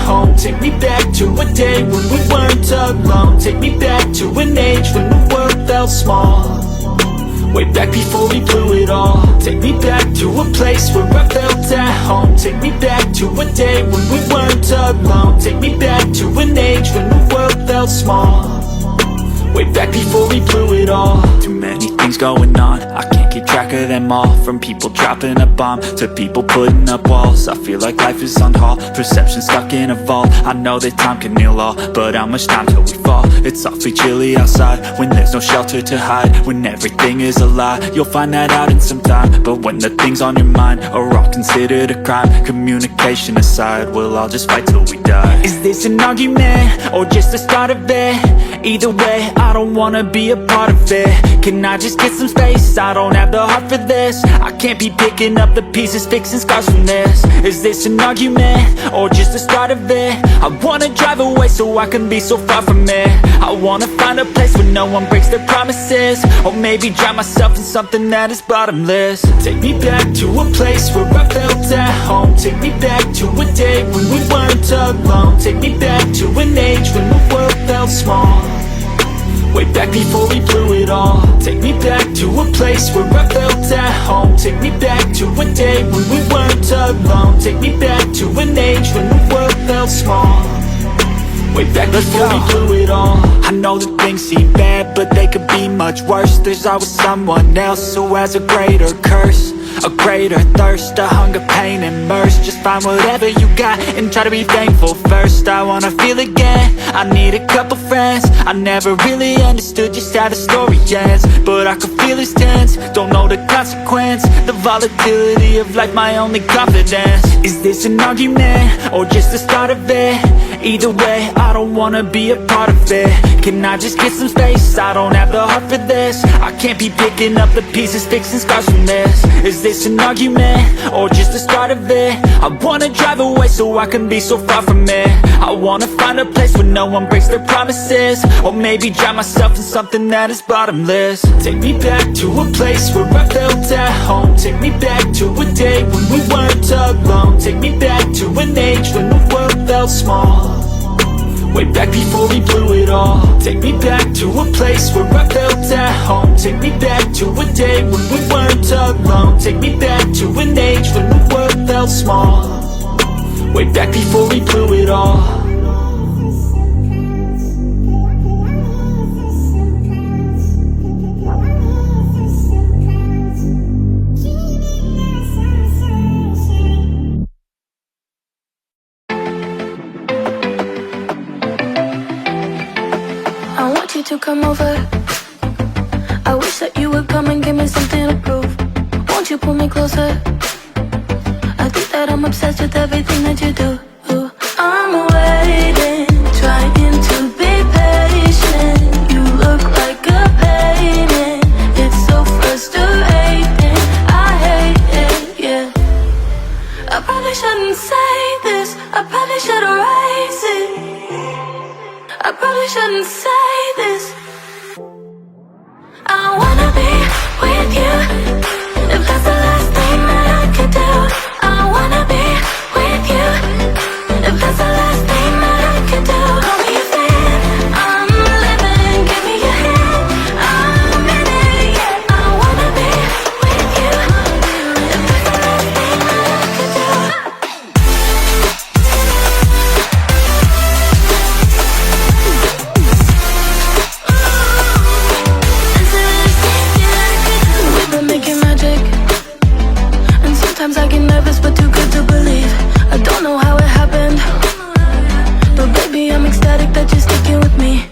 home. Take me back to a day when we weren't alone. Take me back to an age when the world felt small. Way back before we blew it all. Take me back to a place where I felt at home. Take me back to a day when we weren't alone. Take me back to an age when the world felt small. Way back before we blew it all. Too many things going on, I can't keep track of them all. From people dropping a bomb to people putting up walls. I feel like life is on hold, perception stuck in a vault. I know that time can heal all, but how much time till we fall? It's awfully chilly outside when there's no shelter to hide. When everything is a lie, you'll find that out in some time. But when the things on your mind are all considered a crime, communication aside, we'll all just fight till we die. Is this an argument or just the start of it? Either way, I don't wanna be a part of it. Can I just get some space? I don't have the heart for this. I can't be picking up the pieces, fixing scars from this. Is this an argument or just the start of it? I wanna drive away so I can be so far from it. I wanna find a place where no one breaks their promises. Or maybe drown myself in something that is bottomless. Take me back to a place where I felt at home. Take me back to a day when we weren't alone. Take me back to an age when the world felt small. Way back before we blew it all. Take me back to a place where I felt at home. Take me back to a day when we weren't alone. Take me back to an age when the world felt small. Way back before we blew it all. I know that things seem bad, but they could be much worse. There's always someone else who has a greater curse, a greater thirst, a hunger, pain, and mercy. Just find whatever you got and try to be thankful first. I wanna feel again, I need a couple friends. I never really understood just how the story ends, but I can feel it's tense, don't know the consequence. The volatility of life, my only confidence. Is this an argument or just the start of it? Either way, I don't wanna be a part of it. Can I just get some space? I don't have the heart for this. I can't be picking up the pieces, fixing scars from this. Is this an argument or just the start of it? I wanna drive away so I can be so far from it. I wanna find a place where no one breaks their promises. Or maybe drown myself in something that is bottomless. Take me back to a place where I felt at home. Take me back to a day when we weren't alone. Take me back to an age when the world felt small. Way back before we blew it all. Take me back to a place where I felt at home. Take me back to a day when we weren't alone. Take me back to an age when the world felt small. Way back before we blew it all. To come over, I wish that you would come and give me something to prove. Won't you pull me closer? I think that I'm obsessed with everything that you do. I'm waiting, trying to be patient. You look like a painting, it's so frustrating. I hate it, yeah. I probably shouldn't say this, I probably should erase it. I probably shouldn't say this. I wanna be with you, if that's the last thing that I could do. I wanna be with you, if that's the last thing that I could do. Call me a fan, I'm living, give me your hand, I'm in it, yeah. I wanna be with you, if that's the last thing that I could do. Sometimes I get nervous but too good to believe. I don't know how it happened, but baby I'm ecstatic that you're sticking with me.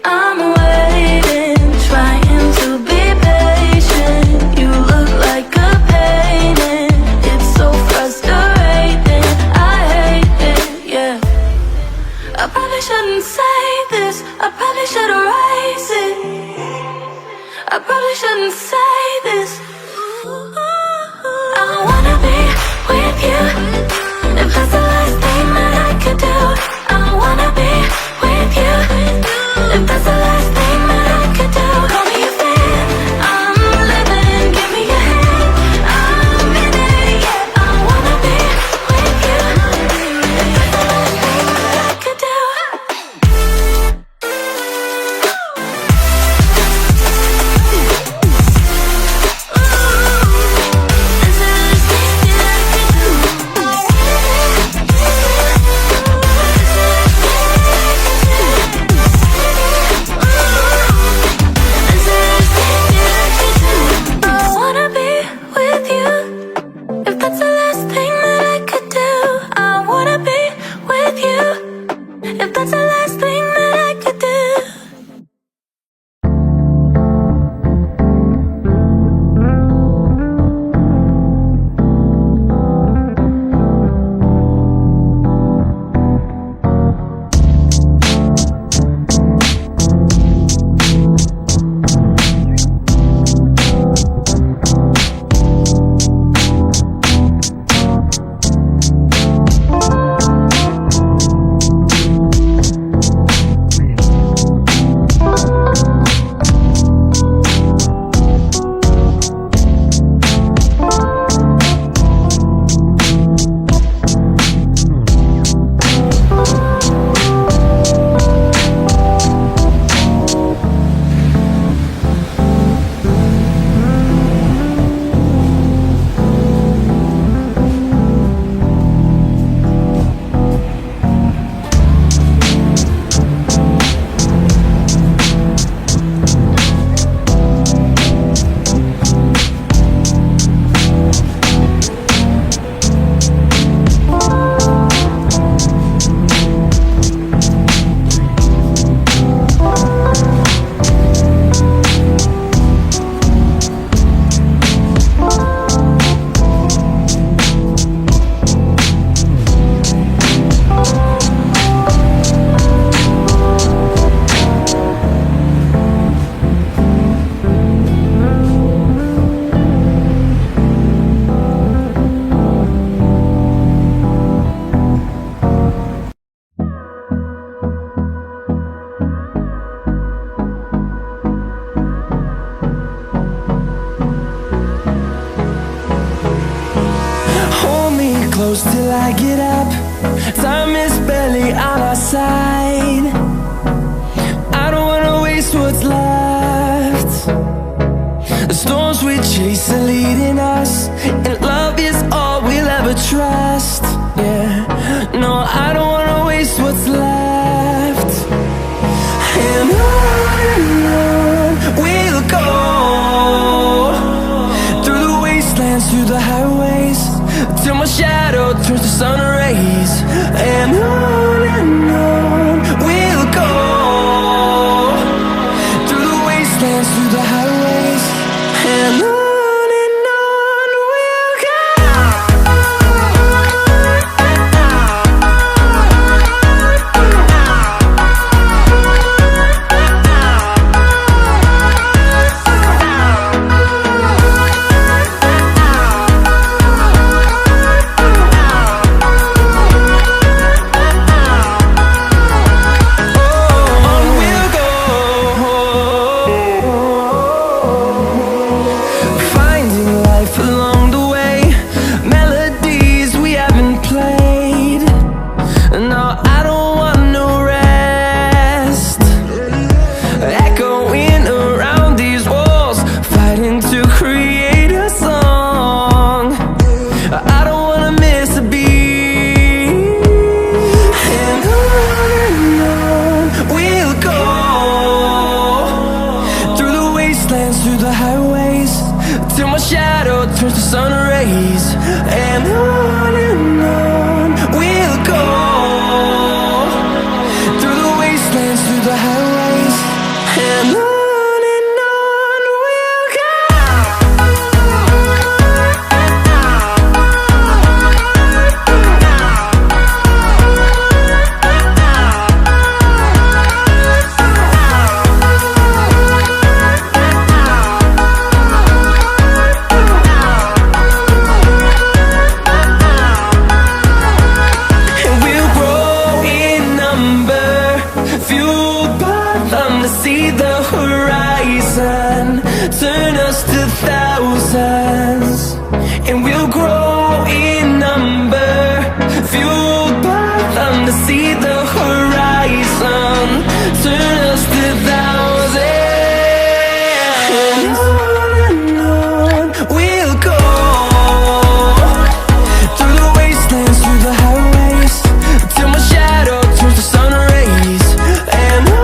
I'm waiting, trying to be patient. You look like a painting, it's so frustrating. I hate it, yeah. I probably shouldn't say this, I probably should erase it. I probably shouldn't say this. I wanna be with you, if that's the last thing that I could do. I wanna be with you, if that's the last thing that I could do. Call me a fan, I'm living, give me your hand, I'm in it, yeah. I wanna be with you, if that's the last thing close till I get up. Time is barely on our side. I don't wanna waste what's left. The storms we chase are leading us, and love is all we'll ever trust. Yeah, no, I don't wanna waste what's left. And on we'll go, through the wastelands, through the highways, till my shadow turns to sun rays. And on we'll go, through the wastelands, through the highways, and on. Through the highways, till my shadow turns to sun rays. And on we'll go, through the wastelands, through the highways, and on. See the horizon turn us to thousands, and we'll grow in number, fueled by them to see the horizon turn us to thousands. And on we'll go, through the wastelands, through the highways, till my shadow turns to sun rays. And on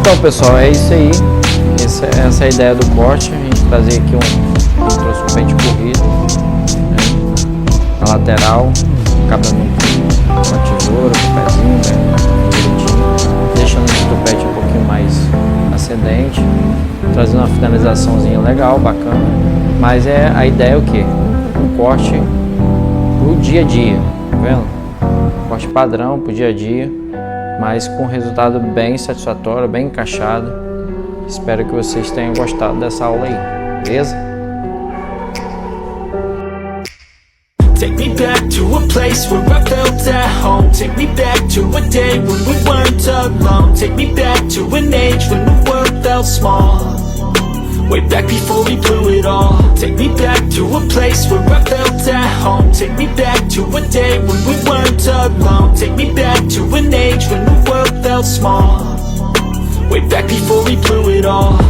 Então pessoal, é isso aí. Essa é a ideia do corte. A gente trazer aqui eu trouxe um pente corrido, né? Na lateral, cabra no uma tesoura, com o pezinho, né? Direitinho, deixando esse tupete um pouquinho mais ascendente, trazendo uma finalizaçãozinha legal, bacana. Mas a ideia é o que? Um corte pro dia a dia, tá vendo? Corte padrão pro dia a dia, mas com resultado bem satisfatório, bem encaixado. Espero que vocês tenham gostado dessa aula aí, beleza? Take me back to a place where I felt at home. Take me back to a day when we weren't alone. Take me back to an age when the world felt small. Way back before we blew it all. Take me back to a place where I felt at home. Take me back to a day when we weren't alone. Take me back to an age when the world felt small. Way back before we blew it all.